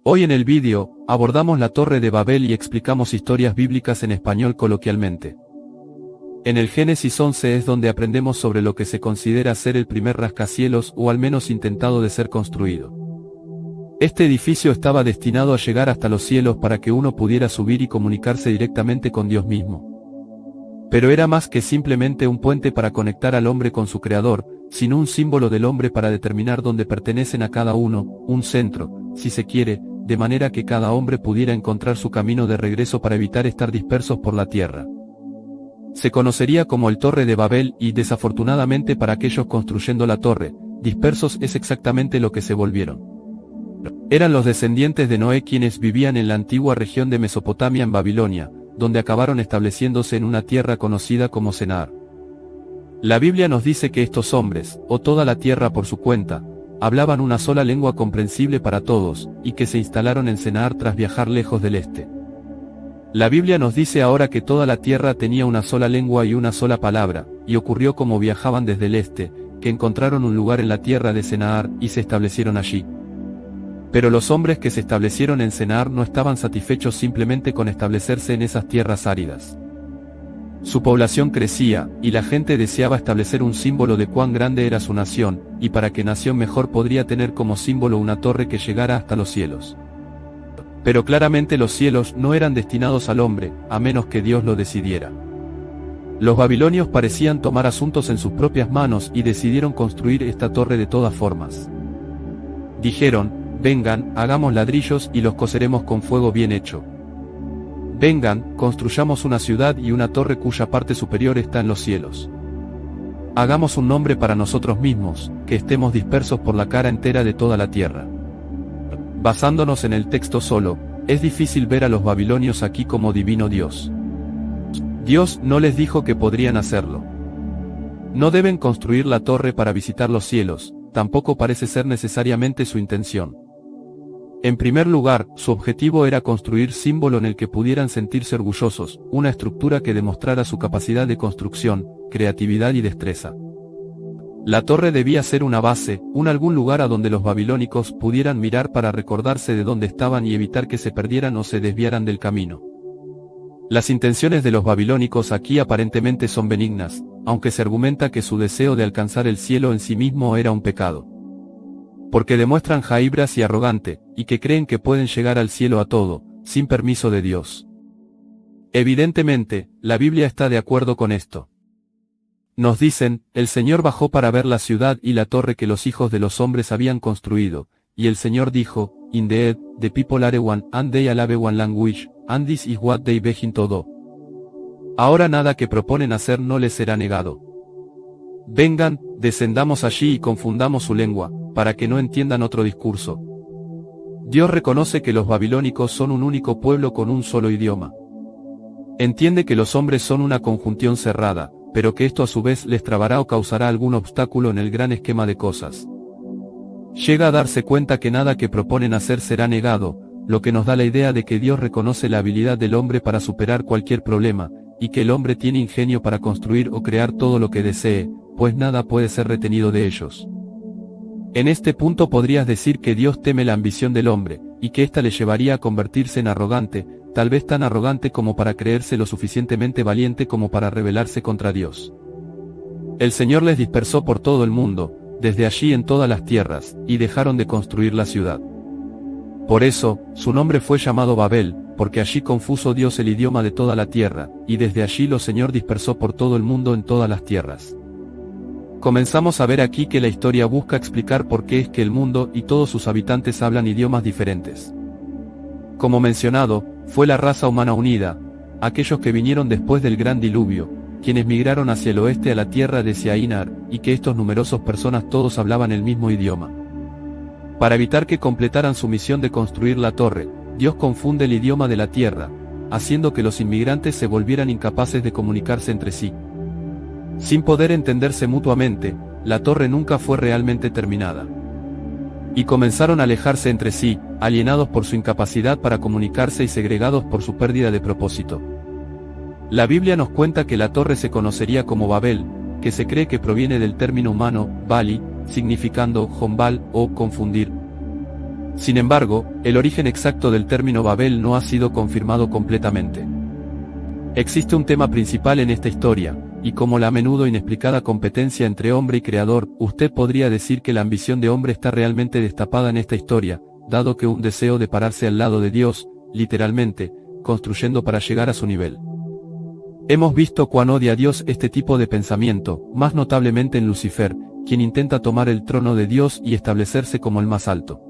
Hoy en el vídeo, abordamos la Torre de Babel y explicamos historias bíblicas en español coloquialmente. En el Génesis 11 es donde aprendemos sobre lo que se considera ser el primer rascacielos o al menos intentado de ser construido. Este edificio estaba destinado a llegar hasta los cielos para que uno pudiera subir y comunicarse directamente con Dios mismo. Pero era más que simplemente un puente para conectar al hombre con su creador, sino un símbolo del hombre para determinar dónde pertenecen a cada uno, un centro, si se quiere, de manera que cada hombre pudiera encontrar su camino de regreso para evitar estar dispersos por la tierra. Se conocería como el Torre de Babel y desafortunadamente para aquellos construyendo la torre, dispersos es exactamente lo que se volvieron. Eran los descendientes de Noé quienes vivían en la antigua región de Mesopotamia en Babilonia, donde acabaron estableciéndose en una tierra conocida como Senaar. La Biblia nos dice que estos hombres, o toda la tierra por su cuenta, hablaban una sola lengua comprensible para todos, y que se instalaron en Senaar tras viajar lejos del este. La Biblia nos dice ahora que toda la tierra tenía una sola lengua y una sola palabra, y ocurrió como viajaban desde el este, que encontraron un lugar en la tierra de Senaar y se establecieron allí. Pero los hombres que se establecieron en Senaar no estaban satisfechos simplemente con establecerse en esas tierras áridas. Su población crecía, y la gente deseaba establecer un símbolo de cuán grande era su nación, y para qué nación mejor podría tener como símbolo una torre que llegara hasta los cielos. Pero claramente los cielos no eran destinados al hombre, a menos que Dios lo decidiera. Los babilonios parecían tomar asuntos en sus propias manos y decidieron construir esta torre de todas formas. Dijeron: vengan, hagamos ladrillos y los coceremos con fuego bien hecho. Vengan, construyamos una ciudad y una torre cuya parte superior está en los cielos. Hagamos un nombre para nosotros mismos, que estemos dispersos por la cara entera de toda la tierra. Basándonos en el texto solo, es difícil ver a los babilonios aquí como divino Dios. Dios no les dijo que podrían hacerlo. No deben construir la torre para visitar los cielos, tampoco parece ser necesariamente su intención. En primer lugar, su objetivo era construir símbolo en el que pudieran sentirse orgullosos, una estructura que demostrara su capacidad de construcción, creatividad y destreza. La torre debía ser una base, algún lugar a donde los babilónicos pudieran mirar para recordarse de dónde estaban y evitar que se perdieran o se desviaran del camino. Las intenciones de los babilónicos aquí aparentemente son benignas, aunque se argumenta que su deseo de alcanzar el cielo en sí mismo era un pecado. Porque demuestran jaibras y arrogante, y que creen que pueden llegar al cielo a todo, sin permiso de Dios. Evidentemente, la Biblia está de acuerdo con esto. Nos dicen: el Señor bajó para ver la ciudad y la torre que los hijos de los hombres habían construido, y el Señor dijo: In the end, the people are one, and they have one language, and this is what they begin to do. Ahora nada que proponen hacer no les será negado. Vengan, descendamos allí y confundamos su lengua, para que no entiendan otro discurso. Dios reconoce que los babilónicos son un único pueblo con un solo idioma. Entiende que los hombres son una conjunción cerrada, pero que esto a su vez les trabará o causará algún obstáculo en el gran esquema de cosas. Llega a darse cuenta que nada que proponen hacer será negado, lo que nos da la idea de que Dios reconoce la habilidad del hombre para superar cualquier problema, y que el hombre tiene ingenio para construir o crear todo lo que desee, pues nada puede ser retenido de ellos. En este punto podrías decir que Dios teme la ambición del hombre, y que ésta le llevaría a convertirse en arrogante, tal vez tan arrogante como para creerse lo suficientemente valiente como para rebelarse contra Dios. El Señor les dispersó por todo el mundo, desde allí en todas las tierras, y dejaron de construir la ciudad. Por eso, su nombre fue llamado Babel, porque allí confuso Dios el idioma de toda la tierra, y desde allí lo Señor dispersó por todo el mundo en todas las tierras. Comenzamos a ver aquí que la historia busca explicar por qué es que el mundo y todos sus habitantes hablan idiomas diferentes. Como mencionado, fue la raza humana unida, aquellos que vinieron después del gran diluvio, quienes migraron hacia el oeste a la tierra de Shinar, y que estos numerosos personas todos hablaban el mismo idioma. Para evitar que completaran su misión de construir la torre, Dios confunde el idioma de la tierra, haciendo que los inmigrantes se volvieran incapaces de comunicarse entre sí. Sin poder entenderse mutuamente, la torre nunca fue realmente terminada. Y comenzaron a alejarse entre sí, alienados por su incapacidad para comunicarse y segregados por su pérdida de propósito. La Biblia nos cuenta que la torre se conocería como Babel, que se cree que proviene del término humano, Bali, significando Jombal o confundir. Sin embargo, el origen exacto del término Babel no ha sido confirmado completamente. Existe un tema principal en esta historia, y como la a menudo inexplicada competencia entre hombre y creador, usted podría decir que la ambición de hombre está realmente destapada en esta historia, dado que un deseo de pararse al lado de Dios, literalmente, construyendo para llegar a su nivel. Hemos visto cuán odia a Dios este tipo de pensamiento, más notablemente en Lucifer, quien intenta tomar el trono de Dios y establecerse como el más alto.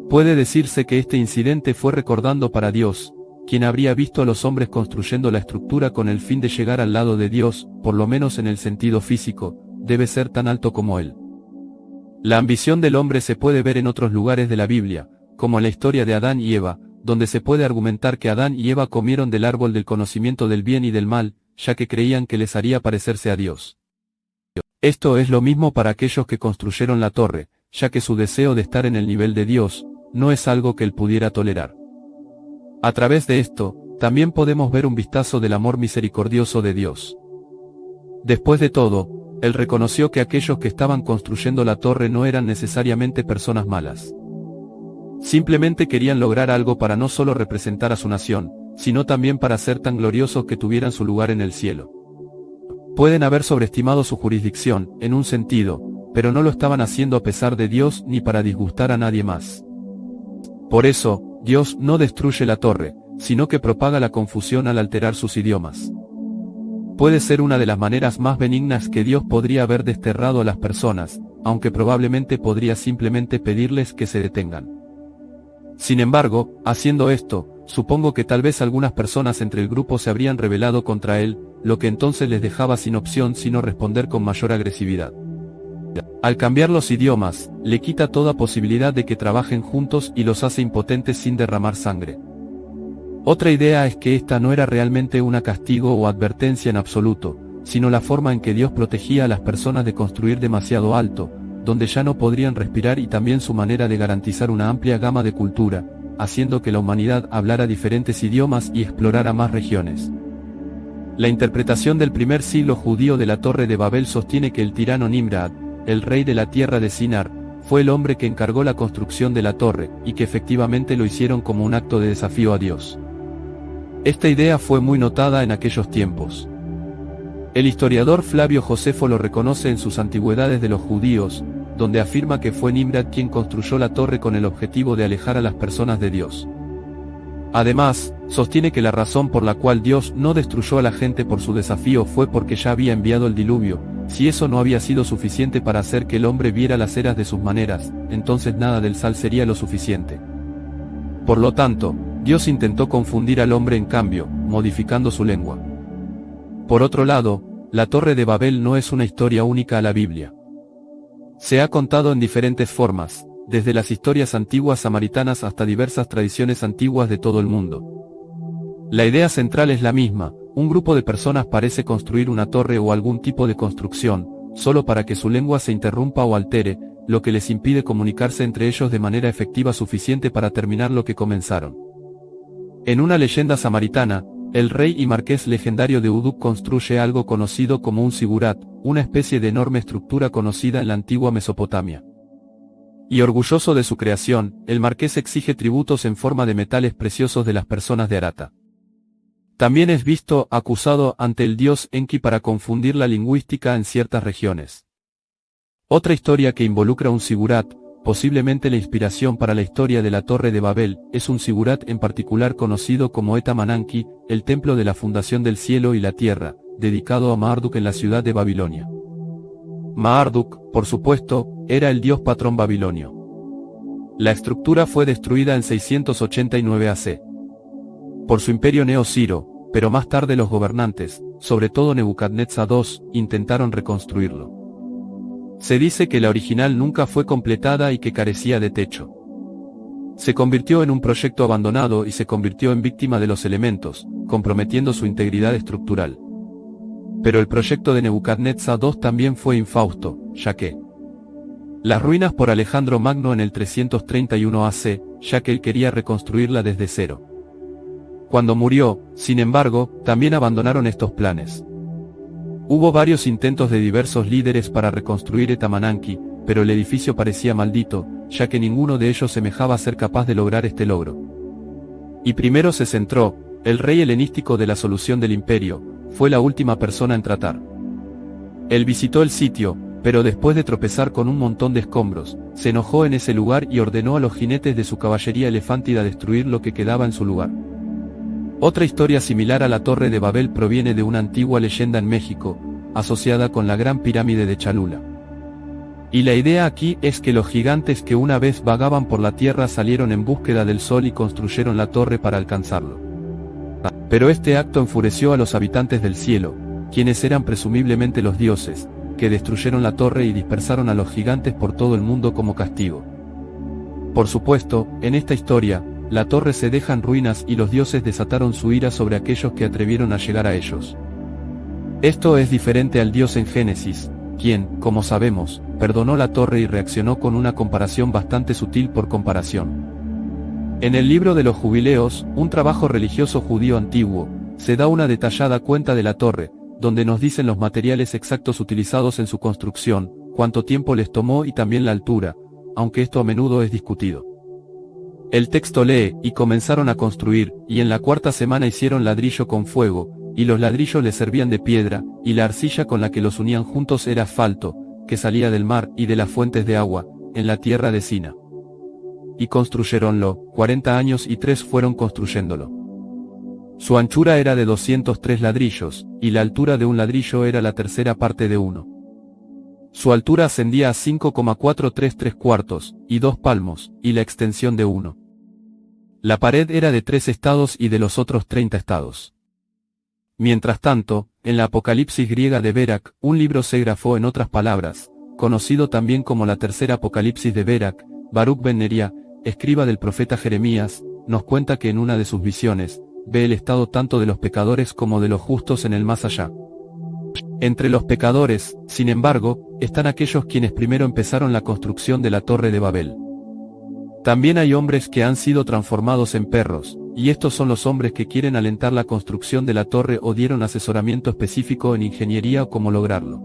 Puede decirse que este incidente fue recordando para Dios, quien habría visto a los hombres construyendo la estructura con el fin de llegar al lado de Dios, por lo menos en el sentido físico, debe ser tan alto como Él. La ambición del hombre se puede ver en otros lugares de la Biblia, como en la historia de Adán y Eva, donde se puede argumentar que Adán y Eva comieron del árbol del conocimiento del bien y del mal, ya que creían que les haría parecerse a Dios. Esto es lo mismo para aquellos que construyeron la torre, ya que su deseo de estar en el nivel de Dios, no es algo que él pudiera tolerar. A través de esto, también podemos ver un vistazo del amor misericordioso de Dios. Después de todo, él reconoció que aquellos que estaban construyendo la torre no eran necesariamente personas malas. Simplemente querían lograr algo para no solo representar a su nación, sino también para ser tan gloriosos que tuvieran su lugar en el cielo. Pueden haber sobreestimado su jurisdicción, en un sentido, pero no lo estaban haciendo a pesar de Dios ni para disgustar a nadie más. Por eso, Dios no destruye la torre, sino que propaga la confusión al alterar sus idiomas. Puede ser una de las maneras más benignas que Dios podría haber desterrado a las personas, aunque probablemente podría simplemente pedirles que se detengan. Sin embargo, haciendo esto, supongo que tal vez algunas personas entre el grupo se habrían rebelado contra él, lo que entonces les dejaba sin opción sino responder con mayor agresividad. Al cambiar los idiomas, le quita toda posibilidad de que trabajen juntos y los hace impotentes sin derramar sangre. Otra idea es que esta no era realmente una castigo o advertencia en absoluto, sino la forma en que Dios protegía a las personas de construir demasiado alto, donde ya no podrían respirar, y también su manera de garantizar una amplia gama de cultura, haciendo que la humanidad hablara diferentes idiomas y explorara más regiones. La interpretación del primer siglo judío de la Torre de Babel sostiene que el tirano Nimrod, el rey de la tierra de Sinar, fue el hombre que encargó la construcción de la torre, y que efectivamente lo hicieron como un acto de desafío a Dios. Esta idea fue muy notada en aquellos tiempos. El historiador Flavio Josefo lo reconoce en sus Antigüedades de los Judíos, donde afirma que fue Nimrod quien construyó la torre con el objetivo de alejar a las personas de Dios. Además, sostiene que la razón por la cual Dios no destruyó a la gente por su desafío fue porque ya había enviado el diluvio. Si eso no había sido suficiente para hacer que el hombre viera las eras de sus maneras, entonces nada del sal sería lo suficiente. Por lo tanto, Dios intentó confundir al hombre en cambio, modificando su lengua. Por otro lado, la Torre de Babel no es una historia única a la Biblia. Se ha contado en diferentes formas, desde las historias antiguas samaritanas hasta diversas tradiciones antiguas de todo el mundo. La idea central es la misma: un grupo de personas parece construir una torre o algún tipo de construcción, solo para que su lengua se interrumpa o altere, lo que les impide comunicarse entre ellos de manera efectiva suficiente para terminar lo que comenzaron. En una leyenda samaritana, el rey y marqués legendario de Uduk construye algo conocido como un sigurat, una especie de enorme estructura conocida en la antigua Mesopotamia. Y orgulloso de su creación, el marqués exige tributos en forma de metales preciosos de las personas de Arata. También es visto acusado ante el dios Enki para confundir la lingüística en ciertas regiones. Otra historia que involucra un sigurat, posiblemente la inspiración para la historia de la Torre de Babel, es un sigurat en particular conocido como Eta Mananki, el templo de la fundación del cielo y la tierra, dedicado a Marduk en la ciudad de Babilonia. Marduk, por supuesto, era el dios patrón babilonio. La estructura fue destruida en 689 AC. Por su imperio Neo-Ciro, pero más tarde los gobernantes, sobre todo Nebucadnezzar II, intentaron reconstruirlo. Se dice que la original nunca fue completada y que carecía de techo. Se convirtió en un proyecto abandonado y se convirtió en víctima de los elementos, comprometiendo su integridad estructural. Pero el proyecto de Nebucadnezzar II también fue infausto, ya que las ruinas por Alejandro Magno en el 331 AC, ya que él quería reconstruirla desde cero. Cuando murió, sin embargo, también abandonaron estos planes. Hubo varios intentos de diversos líderes para reconstruir Eta Mananki, pero el edificio parecía maldito, ya que ninguno de ellos semejaba ser capaz de lograr este logro. Y primero se centró, el rey helenístico de la solución del imperio, fue la última persona en tratar. Él visitó el sitio, pero después de tropezar con un montón de escombros, se enojó en ese lugar y ordenó a los jinetes de su caballería elefántida destruir lo que quedaba en su lugar. Otra historia similar a la Torre de Babel proviene de una antigua leyenda en México, asociada con la Gran Pirámide de Cholula. Y la idea aquí es que los gigantes que una vez vagaban por la tierra salieron en búsqueda del sol y construyeron la torre para alcanzarlo. Pero este acto enfureció a los habitantes del cielo, quienes eran presumiblemente los dioses, que destruyeron la torre y dispersaron a los gigantes por todo el mundo como castigo. Por supuesto, en esta historia, la torre se deja en ruinas y los dioses desataron su ira sobre aquellos que atrevieron a llegar a ellos. Esto es diferente al Dios en Génesis, quien, como sabemos, perdonó la torre y reaccionó con una comparación bastante sutil por comparación. En el libro de los Jubileos, un trabajo religioso judío antiguo, se da una detallada cuenta de la torre, donde nos dicen los materiales exactos utilizados en su construcción, cuánto tiempo les tomó y también la altura, aunque esto a menudo es discutido. El texto lee, y comenzaron a construir, y en la cuarta semana hicieron ladrillo con fuego, y los ladrillos les servían de piedra, y la arcilla con la que los unían juntos era asfalto, que salía del mar y de las fuentes de agua, en la tierra de Sina. Y construyeronlo, 40 años y 3 fueron construyéndolo. Su anchura era de 203 ladrillos, y la altura de un ladrillo era la tercera parte de uno. Su altura ascendía a 5,433 cuartos, y 2 palmos, y la extensión de 1. La pared era de 3 estados y de los otros 30 estados. Mientras tanto, en la Apocalipsis griega de Berak, un libro se grafó en otras palabras, conocido también como la tercera Apocalipsis de Berak, Baruch ben Neria, escriba del profeta Jeremías, nos cuenta que en una de sus visiones, ve el estado tanto de los pecadores como de los justos en el más allá. Entre los pecadores, sin embargo, están aquellos quienes primero empezaron la construcción de la Torre de Babel. También hay hombres que han sido transformados en perros, y estos son los hombres que quieren alentar la construcción de la torre o dieron asesoramiento específico en ingeniería o cómo lograrlo.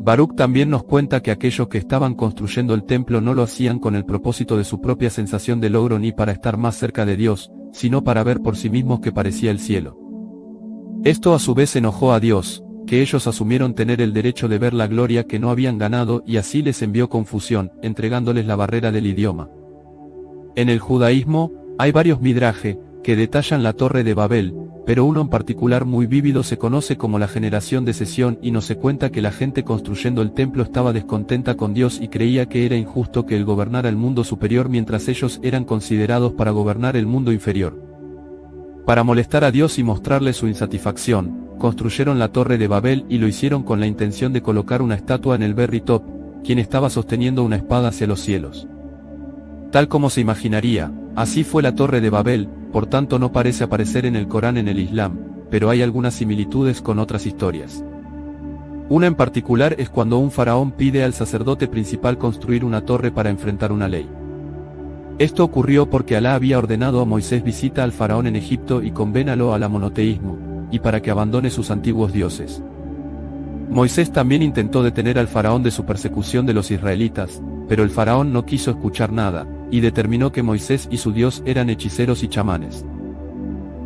Baruch también nos cuenta que aquellos que estaban construyendo el templo no lo hacían con el propósito de su propia sensación de logro ni para estar más cerca de Dios, sino para ver por sí mismos que parecía el cielo. Esto a su vez enojó a Dios, que ellos asumieron tener el derecho de ver la gloria que no habían ganado y así les envió confusión, entregándoles la barrera del idioma. En el judaísmo, hay varios midraje, que detallan la Torre de Babel, pero uno en particular muy vívido se conoce como la generación de Sesión y nos se cuenta que la gente construyendo el templo estaba descontenta con Dios y creía que era injusto que él gobernara el mundo superior mientras ellos eran considerados para gobernar el mundo inferior. Para molestar a Dios y mostrarle su insatisfacción, construyeron la Torre de Babel y lo hicieron con la intención de colocar una estatua en el Berry Top, quien estaba sosteniendo una espada hacia los cielos. Tal como se imaginaría, así fue la Torre de Babel, por tanto no parece aparecer en el Corán en el Islam, pero hay algunas similitudes con otras historias. Una en particular es cuando un faraón pide al sacerdote principal construir una torre para enfrentar una ley. Esto ocurrió porque Alá había ordenado a Moisés visita al faraón en Egipto y convénalo al monoteísmo, y para que abandone sus antiguos dioses. Moisés también intentó detener al faraón de su persecución de los israelitas, pero el faraón no quiso escuchar nada, y determinó que Moisés y su Dios eran hechiceros y chamanes.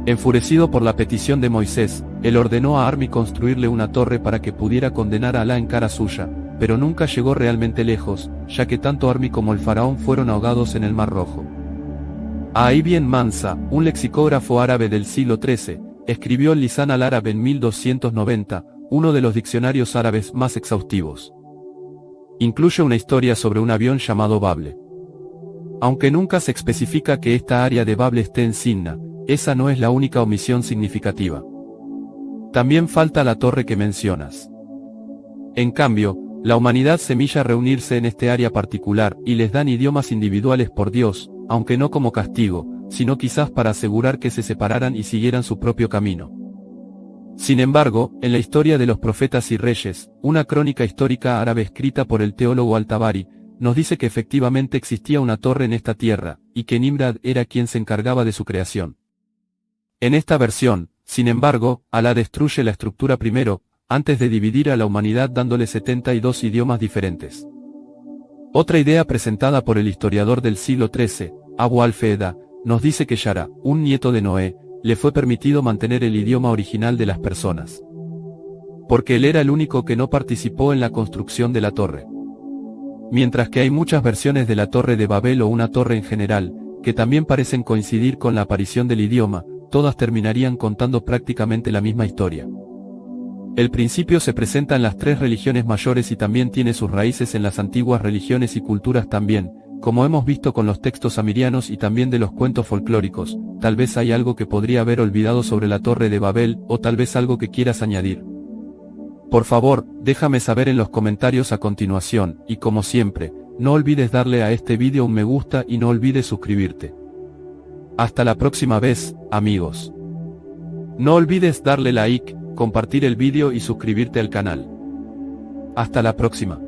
Enfurecido por la petición de Moisés, él ordenó a Armi construirle una torre para que pudiera condenar a Alá en cara suya, pero nunca llegó realmente lejos, ya que tanto Armi como el faraón fueron ahogados en el Mar Rojo. Ibn Mansa, un lexicógrafo árabe del siglo XIII, escribió el Lisan al-Árabe en 1290, uno de los diccionarios árabes más exhaustivos. Incluye una historia sobre un avión llamado Bable. Aunque nunca se especifica que esta área de Bable esté en Sinna, esa no es la única omisión significativa. También falta la torre que mencionas. En cambio, la humanidad semilla reunirse en este área particular y les dan idiomas individuales por Dios, aunque no como castigo, sino quizás para asegurar que se separaran y siguieran su propio camino. Sin embargo, en la historia de los profetas y reyes, una crónica histórica árabe escrita por el teólogo Al-Tabari, nos dice que efectivamente existía una torre en esta tierra, y que Nimrod era quien se encargaba de su creación. En esta versión, sin embargo, Alá destruye la estructura primero, antes de dividir a la humanidad dándole 72 idiomas diferentes. Otra idea presentada por el historiador del siglo XIII, Abu al-Feda, nos dice que Yara, un nieto de Noé, le fue permitido mantener el idioma original de las personas. Porque él era el único que no participó en la construcción de la torre. Mientras que hay muchas versiones de la Torre de Babel o una torre en general, que también parecen coincidir con la aparición del idioma, todas terminarían contando prácticamente la misma historia. El principio se presenta en las tres religiones mayores y también tiene sus raíces en las antiguas religiones y culturas también, como hemos visto con los textos amirianos y también de los cuentos folclóricos. Tal vez hay algo que podría haber olvidado sobre la Torre de Babel, o tal vez algo que quieras añadir. Por favor, déjame saber en los comentarios a continuación, y como siempre, no olvides darle a este vídeo un me gusta y no olvides suscribirte. Hasta la próxima vez, amigos. No olvides darle like, compartir el vídeo y suscribirte al canal. Hasta la próxima.